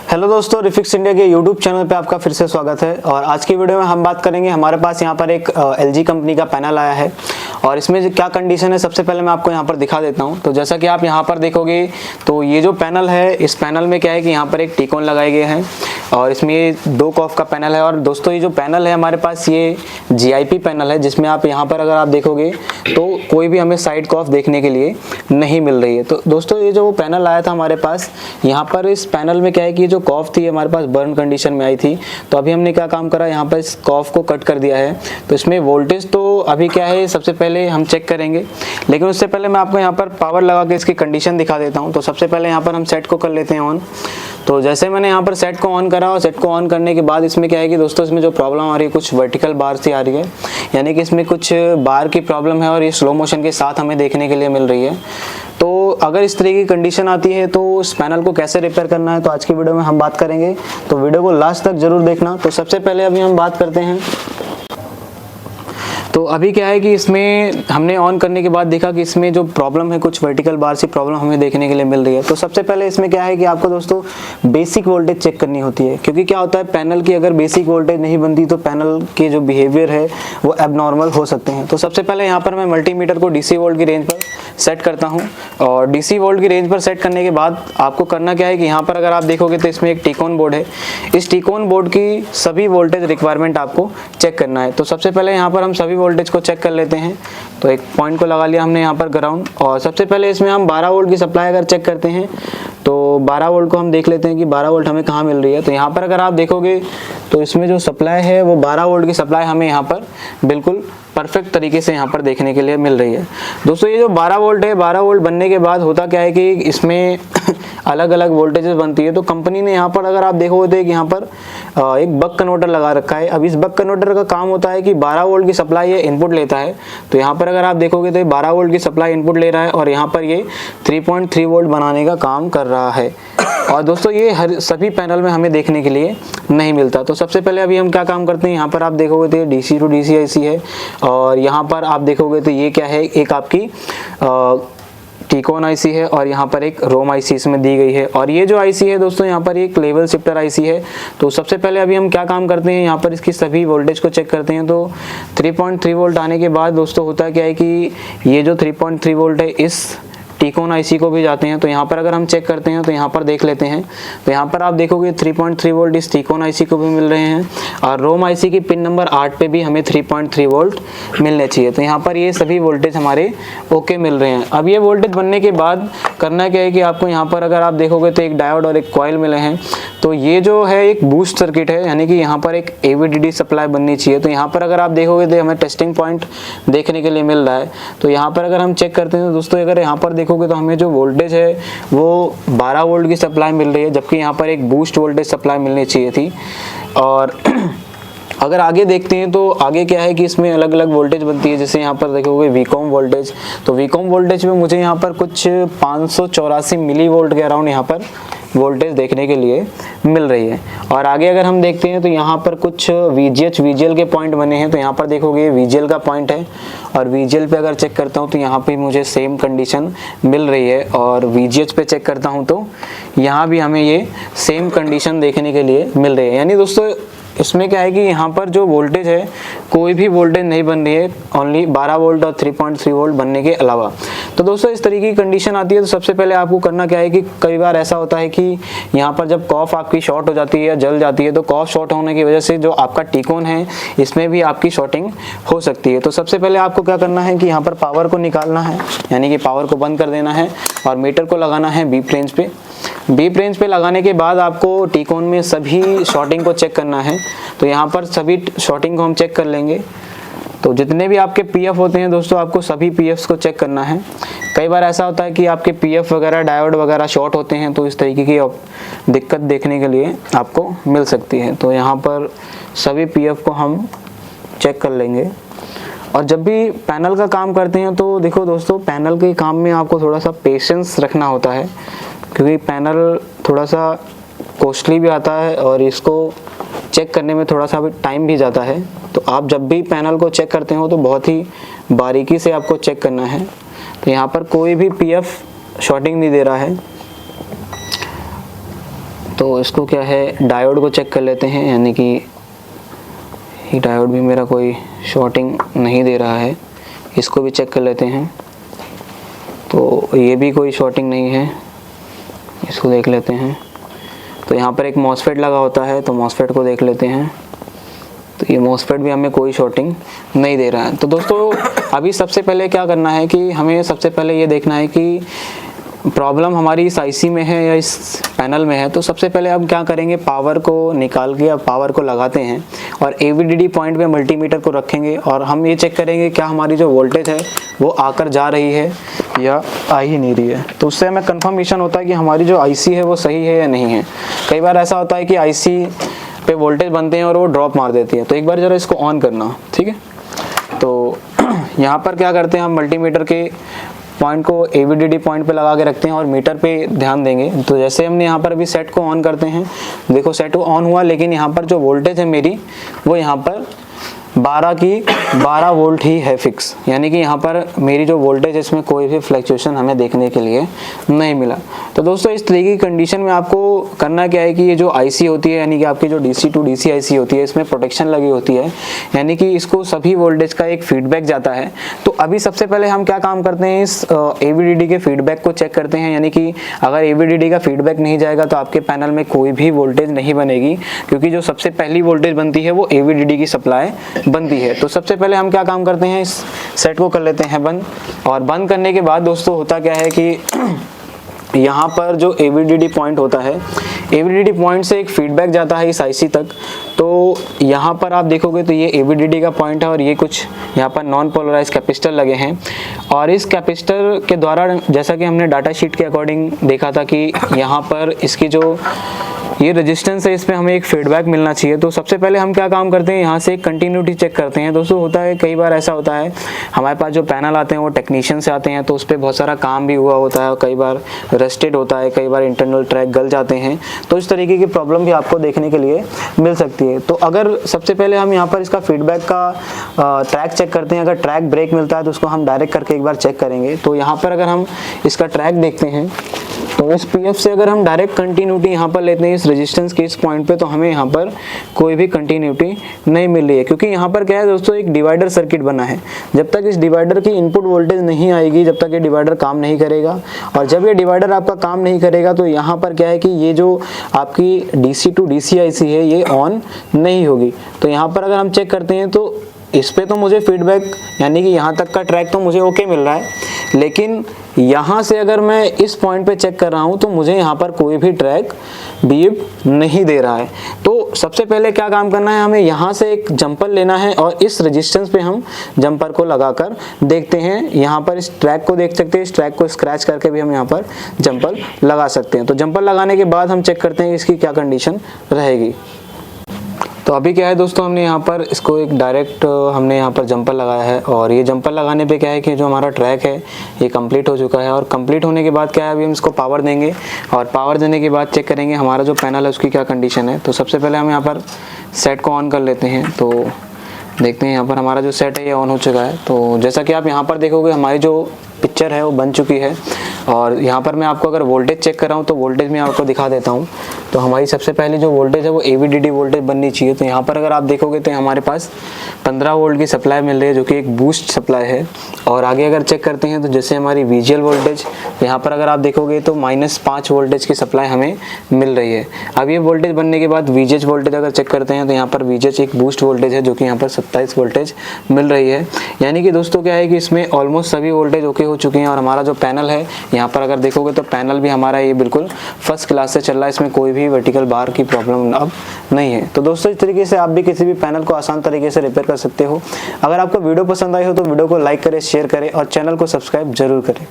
Hello दोस्तों, refix India के YouTube channel पे आपका फिर से स्वागत है। और आज की वीडियो में हम बात करेंगे, हमारे पास यहाँ पर एक LG कंपनी का पैनल आया है और इसमें क्या कंडीशन है सबसे पहले मैं आपको यहाँ पर दिखा देता हूँ। तो जैसा कि आप यहाँ पर देखोगे तो ये जो पैनल है, इस पैनल में क्या है कि यहाँ पर एक टिकोन लगाए गए हैं और इसमें ये 2 कॉफ का पैनल है। और दोस्तों ये जो पैनल है हमारे पास ये GIP पैनल है, जिसमें आप यहाँ पर अगर आप देखोगे तो कोई भी हमें साइड कॉफ देखने के लिए नहीं मिल रही है। तो दोस्तों ये जो पैनल आया था हमारे पास, यहाँ पर इस पैनल में क्या है कि जो कॉफ थी हमारे पास बर्न कंडीशन में आई थी। तो अभी हमने क्या काम करा, यहाँ पर इस कॉफ को कट कर दिया है। तो इसमें वोल्टेज तो अभी क्या है सबसे पहले हम चेक करेंगे, लेकिन उससे पहले मैं आपको यहाँ पर पावर लगा के इसकी कंडीशन दिखा देता हूँ। तो सबसे पहले यहाँ पर हम सेट को कर लेते हैं ऑन। तो जैसे मैंने यहाँ पर सेट को ऑन करा और सेट को ऑन करने के बाद इसमें क्या है कि दोस्तों इसमें जो प्रॉब्लम आ रही है, कुछ वर्टिकल बार सी आ रही है, यानी कि इसमें कुछ बार की प्रॉब्लम है और ये स्लो मोशन के साथ हमें देखने के लिए मिल रही है। तो अगर इस तरह की कंडीशन आती है तो इस पैनल को कैसे रिपेयर करना है, तो आज की वीडियो में हम बात करेंगे। तो वीडियो को लास्ट तक जरूर देखना। तो सबसे पहले अभी हम बात करते हैं। तो अभी क्या है कि इसमें हमने ऑन करने के बाद देखा कि इसमें जो प्रॉब्लम है, कुछ वर्टिकल बार सी प्रॉब्लम हमें देखने के लिए मिल रही है। तो सबसे पहले इसमें क्या है कि आपको दोस्तों बेसिक वोल्टेज चेक करनी होती है, क्योंकि क्या होता है पैनल की अगर बेसिक वोल्टेज नहीं बनती तो पैनल के जो बिहेवियर है वो एबनॉर्मल हो सकते हैं। तो सबसे पहले यहाँ पर मैं मल्टीमीटर को DC वोल्ट की रेंज पर सेट करता हूँ और DC वोल्ट की रेंज पर सेट करने के बाद आपको करना क्या है कि यहाँ पर अगर आप देखोगे तो इसमें एक टिकोन बोर्ड है। इस टिकोन बोर्ड की सभी वोल्टेज रिक्वायरमेंट आपको चेक करना है। तो सबसे पहले यहाँ पर हम सभी वोल्टेज को चेक कर लेते हैं। तो एक पॉइंट को लगा लिया हमने यहाँ पर ग्राउंड, और सबसे पहले इसमें हम 12 वोल्ट की सप्लाई अगर चेक करते हैं तो 12 वोल्ट को हम देख लेते हैं कि 12 वोल्ट हमें कहाँ मिल रही है। तो यहाँ पर अगर आप देखोगे तो इसमें जो सप्लाई है वो 12 वोल्ट की सप्लाई हमें यहाँ पर बिल्कुल परफेक्ट तरीके से यहाँ पर देखने के लिए मिल रही है। दोस्तों ये जो 12 वोल्ट है, 12 वोल्ट बनने के बाद होता क्या है कि इसमें अलग अलग वोल्टेजेस बनती है। तो कंपनी ने यहाँ पर अगर आप देखोगे तो यहाँ पर एक बक कन्वर्टर लगा रखा है। अब इस बक कन्वर्टर का काम होता है कि 12 वोल्ट की सप्लाई ये इनपुट लेता है। तो यहाँ पर अगर आप देखोगे तो 12 वोल्ट की सप्लाई इनपुट ले रहा है और यहाँ पर ये 3.3 वोल्ट बनाने का काम कर रहा है। और दोस्तों ये हर सभी पैनल में हमें देखने के लिए नहीं मिलता। तो सबसे पहले अभी हम क्या काम करते हैं, यहाँ पर आप देखोगे तो ये DC to DC IC है और यहाँ पर आप देखोगे तो ये क्या है, एक आपकी टिकोन IC है और यहाँ पर एक रोम IC इसमें दी गई है। और ये जो IC है दोस्तों, यहाँ पर एक लेवल शिफ्टर IC है। तो सबसे पहले अभी हम क्या काम करते हैं, यहाँ पर इसकी सभी वोल्टेज को चेक करते हैं। तो 3.3 वोल्ट आने के बाद दोस्तों होता क्या है कि ये जो 3.3 वोल्ट है इस टिकोन IC को भी जाते हैं। तो यहाँ पर अगर हम चेक करते हैं तो यहाँ पर देख लेते हैं, तो यहाँ पर आप देखोगे 3.3 वोल्ट इस टिकोन IC को भी मिल रहे हैं और रोम IC की पिन नंबर 8 पे भी हमें 3.3 वोल्ट मिलने चाहिए। तो यहाँ पर ये सभी वोल्टेज हमारे ओके मिल रहे हैं। अब ये वोल्टेज बनने के बाद करना क्या है कि आपको यहाँ पर अगर आप देखोगे तो एक डायोड और एक कॉइल मिले हैं। तो ये जो है एक बूस्ट सर्किट है, यानी कि यहाँ पर एक AVDD सप्लाई बननी चाहिए। तो यहाँ पर अगर आप देखोगे तो हमें टेस्टिंग पॉइंट देखने के लिए मिल रहा है। तो यहाँ पर अगर हम चेक करते हैं तो दोस्तों अगर यहाँ पर देखोगे तो हमें जो वोल्टेज है वो 12 वोल्ट की सप्लाई मिल रही है, जबकि यहाँ पर एक बूस्ट वोल्टेज सप्लाई मिलनी चाहिए थी। और अगर आगे देखते हैं तो आगे क्या है कि इसमें अलग अलग वोल्टेज बनती है। जैसे यहाँ पर देखोगे वीकॉम वोल्टेज, तो वीकॉम वोल्टेज में मुझे यहाँ पर कुछ 584 मिली वोल्ट के अराउंड यहाँ पर वोल्टेज देखने के लिए मिल रही है। और आगे अगर हम देखते हैं तो यहाँ पर कुछ VGH VGL के पॉइंट बने हैं। तो यहाँ पर देखोगे VGL का पॉइंट है और VGL पे अगर चेक करता हूँ तो यहाँ पे मुझे सेम कंडीशन मिल रही है। और VGH पे चेक करता हूँ तो यहाँ भी हमें ये सेम कंडीशन देखने के लिए मिल रही है। यानी दोस्तों इसमें क्या है कि यहाँ पर जो वोल्टेज है कोई भी वोल्टेज नहीं बन रही है, ओनली 12 वोल्ट और 3.3 वोल्ट बनने के अलावा। तो दोस्तों इस तरीके की कंडीशन आती है तो सबसे पहले आपको करना क्या है कि कई बार ऐसा होता है कि यहाँ पर जब कॉफ आपकी शॉर्ट हो जाती है या जल जाती है, तो कॉफ शॉर्ट होने की वजह से जो आपका टिकोन है इसमें भी आपकी शॉर्टिंग हो सकती है। तो सबसे पहले आपको क्या करना है कि यहाँ पर पावर को निकालना है, यानी कि पावर को बंद कर देना है और मीटर को लगाना है बीप रेंज पे। बीप रेंज पे लगाने के बाद आपको टिकोन में सभी शॉर्टिंग को चेक करना है। तो यहाँ पर सभी शॉर्टिंग को हम चेक कर लेंगे। तो जितने भी आपके PF होते हैं दोस्तों, आपको सभी PFs को चेक करना है। कई बार ऐसा होता है कि आपके PF वगैरह डायोड वगैरह शॉर्ट होते हैं, तो इस तरीके की दिक्कत देखने के लिए आपको मिल सकती है। तो यहाँ पर सभी PF को हम चेक कर लेंगे। और जब भी पैनल का काम करते हैं तो देखो दोस्तों, पैनल के काम में आपको थोड़ा सा पेशेंस रखना होता है, क्योंकि पैनल थोड़ा सा कॉस्टली भी आता है और इसको चेक करने में थोड़ा सा भी टाइम भी जाता है। तो आप जब भी पैनल को चेक करते हो तो बहुत ही बारीकी से आपको चेक करना है। तो यहाँ पर कोई भी PF शॉर्टिंग नहीं दे रहा है। तो इसको क्या है, डायोड को चेक कर लेते हैं, यानी कि ये डायोड भी मेरा कोई शॉर्टिंग नहीं दे रहा है, इसको भी चेक कर लेते हैं। तो ये भी कोई शॉर्टिंग नहीं है, इसको देख लेते हैं। तो यहाँ पर एक मॉसफेट लगा होता है, तो मॉसफेट को देख लेते हैं। तो ये मॉसफेट भी हमें कोई शॉर्टिंग नहीं दे रहा है। तो दोस्तों अभी सबसे पहले क्या करना है कि हमें सबसे पहले ये देखना है कि प्रॉब्लम हमारी इस आईसी में है या इस पैनल में है। तो सबसे पहले हम क्या करेंगे, पावर को निकाल के अब पावर को लगाते हैं और एवीडीडी पॉइंट पे मल्टीमीटर को रखेंगे और हम ये चेक करेंगे क्या हमारी जो वोल्टेज है वो आकर जा रही है या आ ही नहीं रही है। तो उससे हमें कंफर्मेशन होता है कि हमारी जो आईसी है वो सही है या नहीं है। कई बार ऐसा होता है कि आईसी पे वोल्टेज बनते हैं और वो ड्रॉप मार देती है। तो एक बार जरा इसको ऑन करना, ठीक है। तो यहाँ पर क्या करते हैं, हम मल्टीमीटर के पॉइंट को एवीडीडी पॉइंट पे लगा के रखते हैं और मीटर पे ध्यान देंगे। तो जैसे हमने यहाँ पर अभी सेट को ऑन करते हैं, देखो सेट को ऑन हुआ, लेकिन यहाँ पर जो वोल्टेज है मेरी वो यहाँ पर 12 वोल्ट ही है फिक्स, यानी कि यहाँ पर मेरी जो वोल्टेज है इसमें कोई भी फ्लक्चुएशन हमें देखने के लिए नहीं मिला। तो दोस्तों इस तरीके की कंडीशन में आपको करना क्या है कि ये जो आईसी होती है, यानी कि आपकी जो डीसी टू डीसी आईसी होती है, इसमें प्रोटेक्शन लगी होती है, यानी कि इसको सभी वोल्टेज का एक फीडबैक जाता है। तो अभी सबसे पहले हम क्या काम करते हैं, इस एवीडीडी के फीडबैक को चेक करते हैं, यानी कि अगर एवीडीडी का फीडबैक नहीं जाएगा तो आपके पैनल में कोई भी वोल्टेज नहीं बनेगी, क्योंकि जो सबसे पहली वोल्टेज बनती है वो एवीडीडी की सप्लाई बनती है। तो सबसे पहले हम क्या काम करते हैं, इस सेट को कर लेते हैं बंद। और बंद करने के बाद दोस्तों होता क्या है कि यहाँ पर जो एवीडीडी पॉइंट होता है, एवीडीडी पॉइंट से एक फीडबैक जाता है इस आईसी तक। तो यहाँ पर आप देखोगे तो ये एवीडीडी का पॉइंट है और ये कुछ यहाँ पर नॉन पोलराइज कैपेसिटर लगे हैं। और इस कैपेसिटर के द्वारा, जैसा कि हमने डाटा शीट के अकॉर्डिंग देखा था कि यहाँ पर इसकी जो ये रेजिस्टेंस है इसमें हमें एक फीडबैक मिलना चाहिए। तो सबसे पहले हम क्या काम करते हैं, यहाँ से एक कंटिन्यूटी चेक करते हैं। दोस्तों होता है कई बार ऐसा होता है, हमारे पास जो पैनल आते हैं वो टेक्नीशियन से आते हैं, तो उस पर बहुत सारा काम भी हुआ होता है, कई बार रस्टेड होता है, कई बार इंटरनल ट्रैक गल जाते हैं। तो इस तरीके की प्रॉब्लम भी आपको देखने के लिए मिल सकती है। तो अगर सबसे पहले हम यहाँ पर इसका फीडबैक का ट्रैक चेक करते हैं, अगर ट्रैक ब्रेक मिलता है तो उसको हम डायरेक्ट करके एक बार चेक करेंगे। तो यहाँ पर अगर हम इसका ट्रैक देखते हैं तो इस पीएफ से अगर हम डायरेक्ट कंटिन्यूटी यहाँ पर लेते हैं इस रेजिस्टेंस के इस पॉइंट पे, तो हमें यहाँ पर कोई भी कंटिन्यूटी नहीं मिल रही है, क्योंकि यहाँ पर क्या है दोस्तों, एक डिवाइडर सर्किट बना है। जब तक इस डिवाइडर की इनपुट वोल्टेज नहीं आएगी, जब तक ये डिवाइडर काम नहीं करेगा, और जब ये डिवाइडर आपका काम नहीं करेगा तो यहाँ पर क्या है कि ये जो आपकी डीसी टू डीसी आईसी है ये ऑन नहीं होगी। तो यहाँ पर अगर हम चेक करते हैं तो इस पे तो मुझे फीडबैक, यानी कि यहाँ तक का ट्रैक तो मुझे ओके मिल रहा है, लेकिन यहाँ से अगर मैं इस पॉइंट पे चेक कर रहा हूँ तो मुझे यहाँ पर कोई भी ट्रैक बीप नहीं दे रहा है। तो सबसे पहले क्या काम करना है, हमें यहाँ से एक जंपर लेना है और इस रेजिस्टेंस पे हम जंपर को लगाकर देखते हैं। यहाँ पर इस ट्रैक को देख सकते हैं, इस ट्रैक को स्क्रैच करके भी हम यहाँ पर जंपर लगा सकते हैं। तो जंपर लगाने के बाद हम चेक करते हैं इसकी क्या कंडीशन रहेगी। तो अभी क्या है दोस्तों, हमने यहाँ पर इसको एक डायरेक्ट हमने यहाँ पर जंपर लगाया है, और ये जंपर लगाने पे क्या है कि जो हमारा ट्रैक है ये कंप्लीट हो चुका है। और कंप्लीट होने के बाद क्या है, अभी हम इसको पावर देंगे और पावर देने के बाद चेक करेंगे हमारा जो पैनल है उसकी क्या कंडीशन है। तो सबसे पहले हम यहाँ पर सेट को ऑन कर लेते हैं। तो देखते हैं यहाँ पर हमारा जो सेट है ये ऑन हो चुका है। तो जैसा कि आप यहाँ पर देखोगे हमारी जो पिक्चर है वो बन चुकी है, और यहाँ पर मैं आपको अगर वोल्टेज चेक कर रहा हूँ तो वोल्टेज मैं आपको दिखा देता हूँ। तो हमारी सबसे पहले जो वोल्टेज है वो एवीडीडी वोल्टेज बननी चाहिए। तो यहाँ पर अगर आप देखोगे तो हमारे पास 15 वोल्ट की सप्लाई मिल रही है, जो कि एक बूस्ट सप्लाई है। और आगे अगर चेक करते हैं तो जैसे हमारी वीजीएल वोल्टेज, यहाँ पर अगर आप देखोगे तो -5 वोल्टेज की सप्लाई हमें मिल रही है। अब ये वोल्टेज बनने के बाद वीजीएच वोल्टेज अगर चेक करते हैं तो यहाँ पर वीजीएच एक बूस्ट वोल्टेज है, जो कि यहाँ पर 27 वोल्टेज मिल रही है। यानी कि दोस्तों क्या है कि इसमें ऑलमोस्ट सभी वोल्टेज ओके हो चुके हैं। और हमारा जो पैनल है यहाँ पर अगर देखोगे तो पैनल भी हमारा ये बिल्कुल फर्स्ट क्लास से चल रहा है, इसमें कोई भी वर्टिकल बार की प्रॉब्लम अब नहीं है। तो दोस्तों इस तरीके से आप भी किसी भी पैनल को आसान तरीके से रिपेयर कर सकते हो। अगर आपको वीडियो पसंद आई हो तो वीडियो को लाइक करें, शेयर करें और चैनल को सब्सक्राइब जरूर करें।